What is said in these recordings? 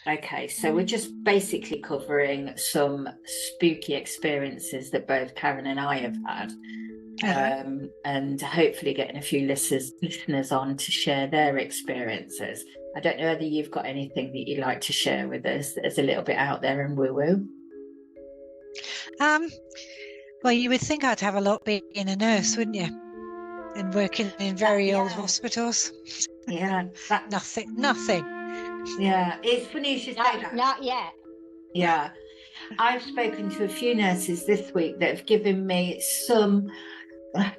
Okay, so we're just basically covering some spooky experiences that both Karen and I have had, and hopefully getting a few listeners on to share their experiences. I don't know whether you've got anything that you'd like to share with us that's a little bit out there and woo-woo. Well, you would think I'd have a lot being a nurse, wouldn't you? And working in very old hospitals. Yeah, Nothing. Yeah, it's funny you should say that. Not yet. Yeah, I've spoken to a few nurses this week that have given me some. I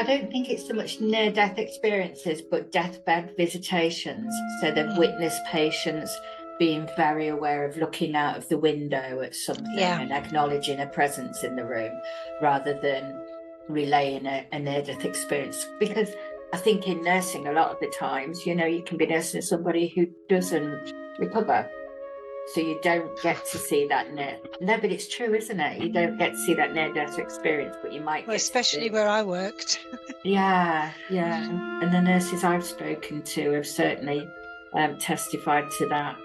don't think it's so much near-death experiences, but deathbed visitations. So they've witnessed patients being very aware of looking out of the window at something and acknowledging a presence in the room, rather than relaying a near-death experience. Because I think in nursing, a lot of the times, you can be nursing somebody who doesn't recover. So you don't get to see that no, but it's true, isn't it? You don't get to see that near-death experience, but you might. Well, especially where I worked. Yeah. And the nurses I've spoken to have certainly testified to that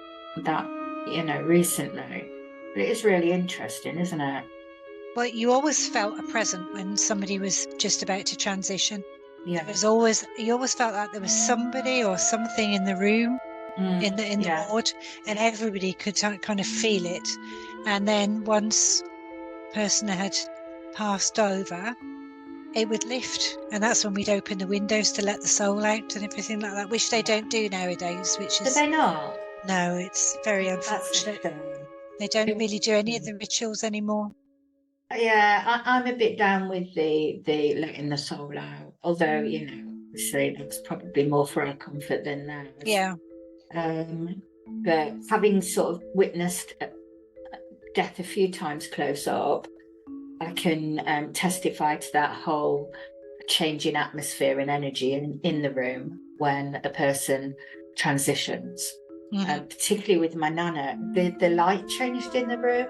recently. But it is really interesting, isn't it? Well, you always felt a present when somebody was just about to transition. Yeah. You always felt like there was somebody or something in the room. In the ward, and everybody could kind of feel it. And then once the person had passed over, it would lift, and that's when we'd open the windows to let the soul out and everything like that, which they don't do nowadays. Which is, do they not? No, it's very unfortunate. They don't really do any of the rituals anymore. Yeah, I'm a bit down with the letting the soul out, although obviously that's probably more for our comfort than theirs. Yeah. But having sort of witnessed death a few times close up, I can testify to that whole change in atmosphere and energy in the room when a person transitions. Particularly with my nana, the light changed in the room.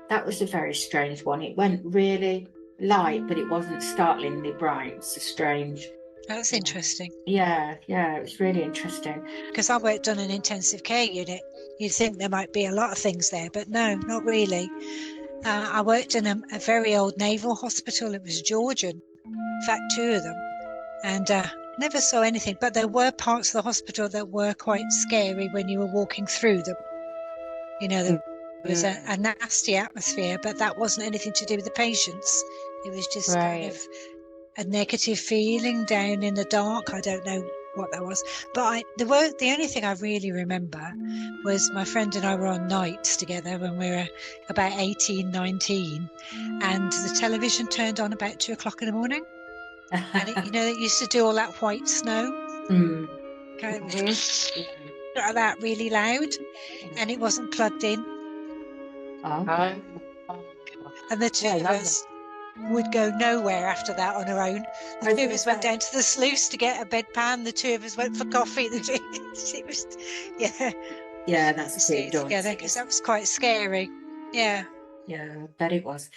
That was a very strange one. It went really light, but it wasn't startlingly bright. It's a strange. That's interesting. Yeah, it was really interesting. Because I worked on an intensive care unit. You'd think there might be a lot of things there, but no, not really. I worked in a very old naval hospital. It was Georgian, in fact, 2 of them, and never saw anything. But there were parts of the hospital that were quite scary when you were walking through them. There was a nasty atmosphere, but that wasn't anything to do with the patients. It was just kind of a negative feeling down in the dark. I don't know what that was, but the only thing I really remember was my friend and I were on nights together when we were about 18, 19, and the television turned on about 2 o'clock in the morning, and it used to do all that white snow, kind of like that, really loud, and it wasn't plugged in, and the two of us would go nowhere after that on her own. The 2 of us went down to the sluice to get a bedpan. The 2 of us went for coffee. It was, yeah, that's together, because that was quite scary. Yeah, I bet it was.